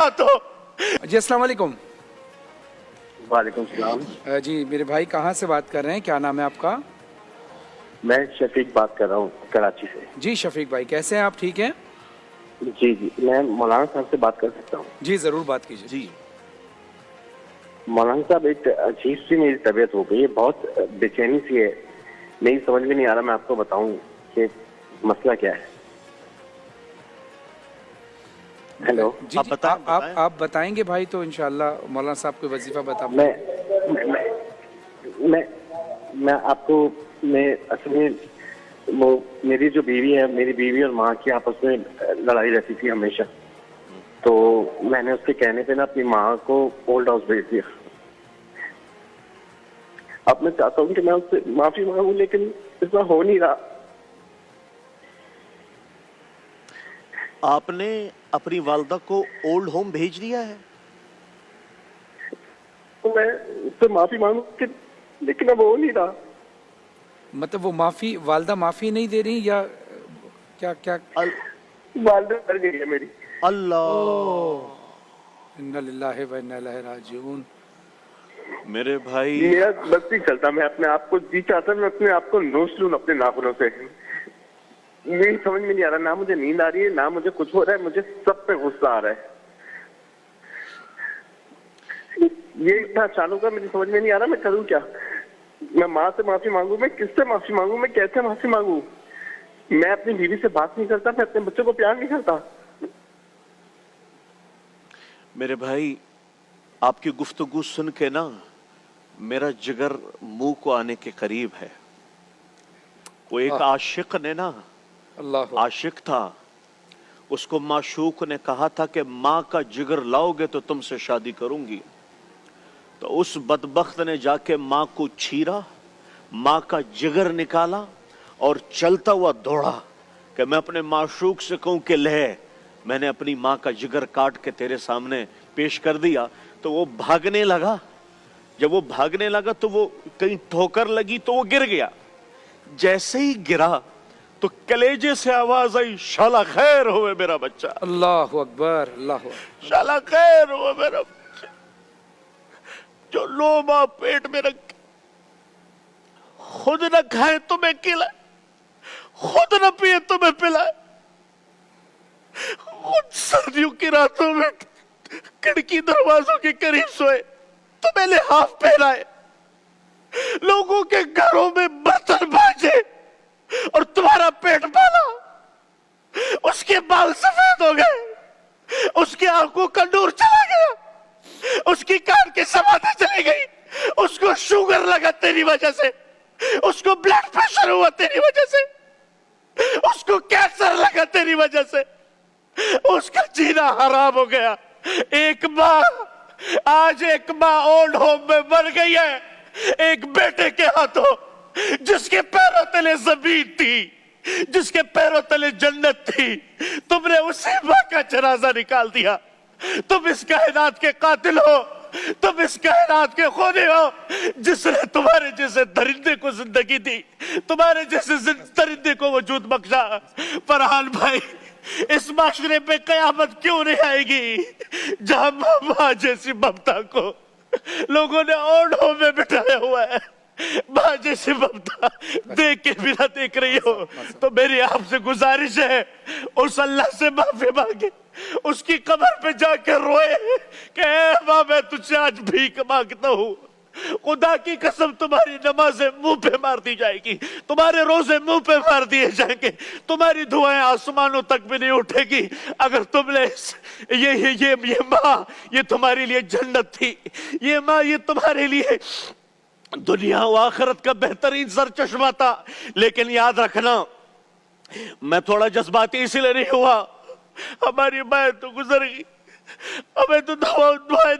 हाथों। जी अस्सलाम वालेकुम। वालेकुम सलाम। जी मेरे भाई कहाँ से बात कर रहे हैं, क्या नाम है आपका? मैं शफीक बात कर रहा हूँ कराची से। जी शफीक भाई कैसे हैं आप, ठीक हैं? जी जी, मैं मौलाना साहब से बात कर सकता हूँ? जी ज़रूर बात कीजिए। जी मौलाना साहब, एक अजीब सी मेरी तबीयत हो गई है, बहुत बेचैनी सी है, नहीं समझ में नहीं आ रहा मैं आपको बताऊं कि मसला क्या है। हेलो। जी आप जी, बताएं, आप बताएंगे भाई तो इंशाल्लाह मौलाना साहब को वजीफा बता। मैं आपको, मैं असल में वो मेरी जो बीवी है, मेरी बीवी और माँ की आपस में लड़ाई रहती थी हमेशा, तो मैंने उसके कहने पे ना अपनी माँ को ओल्ड हाउस भेज दिया। अब मैं चाहता हूँ कि मैं उससे माफी मांगू, लेकिन ऐसा हो नहीं रहा। आपने अपनी वालदा को ओल्ड होम भेज दिया है? तो मैं उससे माफी मांगू लेकिन अब हो नहीं रहा। मतलब वो माफी, वालदा माफी नहीं दे रही या क्या क्या? वालदा मर गई है मेरी। अल्लाह। इन्ना लिल्लाहि व इन्ना इलैहि राजिऊन। मेरे भाई, मेरा बस नहीं चलता, मैं अपने आप को जी चाहता, मैं अपने आप को नोच लूं अपने नाखूनों से। यही समझ में नहीं आ रहा, ना मुझे नींद आ रही है, ना मुझे कुछ हो रहा है, मुझे सब पे गुस्सा आ रहा है। ये इतना अचानक है, मुझे समझ में नहीं आ रहा मैं करूं क्या। मैं माँ से माफी मांगू, मैं किससे माफी मांगू, मैं कैसे माफी मांगू? मैं अपनी बीवी से बात नहीं करता, मैं अपने बच्चों को प्यार नहीं करता। मेरे भाई, आपकी गुफ्तगू सुन के ना मेरा जिगर मुंह को आने के करीब है। वो एक आशिक ने ना, अल्लाह, आशिक था, उसको माशूक ने कहा था कि माँ का जिगर लाओगे तो तुमसे शादी करूंगी। तो उस बदबख्त ने जाके माँ को छीरा, माँ का जिगर निकाला और चलता हुआ दौड़ा कि मैं अपने माशूक से कहूं कि ले, मैंने अपनी माँ का जिगर काट के तेरे सामने पेश कर दिया। तो वो भागने लगा। जब वो भागने लगा तो वो कहीं ठोकर लगी तो वो गिर गया। जैसे ही गिरा तो कलेजे से आवाज आई, शाला खैर होवे मेरा बच्चा। अल्लाह अकबर, अल्लाह अकबर। शाला खैर होवे मेरा बच्चा, जो लोमा पेट में रख खुद न खाए तुम्हें खिलाए, खुद न पिए तुम्हें पिलाए, खुद सर्दियों की रातों में खिड़की दरवाजों के करीब सोए, तुम्हें लिहाफ पहनाए, लोगों के घरों में बर्तन बाजे और तुम्हारा पेट पाला। उसके बाल सफेद हो गए, उसकी आंखों का नूर चला गया, उसकी कान की समाधि चली गई, उसको शुगर लगा तेरी वजह से, उसको ब्लड प्रेशर हुआ तेरी वजह से, उसको कैंसर लगा तेरी वजह से, उसका जीना हराम हो गया। एक माँ, आज एक माँ ओल्ड होम में मर गई है, एक बेटे के हाथों, जिसके पैरों तले जमीन थी, जिसके पैरों तले जन्नत थी। तुमने उसी माँ का जनाजा निकाल दिया। तुम इस कायनात के कातिल हो, तुम इस कायनात के खूनी हो, जिसने तुम्हारे जैसे दरिंदे को जिंदगी दी, तुम्हारे जैसे दरिंदे को वजूद बख्शा। फरहान भाई, इस माशरे पे कयामत क्यों नहीं आएगी जहां माँ जैसी ममता को लोगों ने ओल्ड होम में बिठाया हुआ है। माँ जैसी ममता देख के भी ना देख रही हो तो मेरी आपसे गुजारिश है, उस अल्लाह से माफी मांगे, उसकी कब्र पे जाकर रोए कि ऐ माँ, मैं तुझसे आज भीख मांगता हूँ। खुदा की कसम, तुम्हारी नमाजें मुंह पे मार दी जाएगी, तुम्हारे रोजे मुंह पे मार दिए जाएंगे, तुम्हारी दुआएं आसमानों तक भी नहीं उठेगी अगर तुमने ये माँ, ये तुम्हारे लिए जन्नत थी, ये माँ, ये तुम्हारे लिए दुनिया व आखिरत का बेहतरीन सर चश्मा था। लेकिन याद रखना, मैं थोड़ा जज्बाती इसलिए नहीं हुआ, हमारी माँ तो गुजर गई, हमें तो दुआएं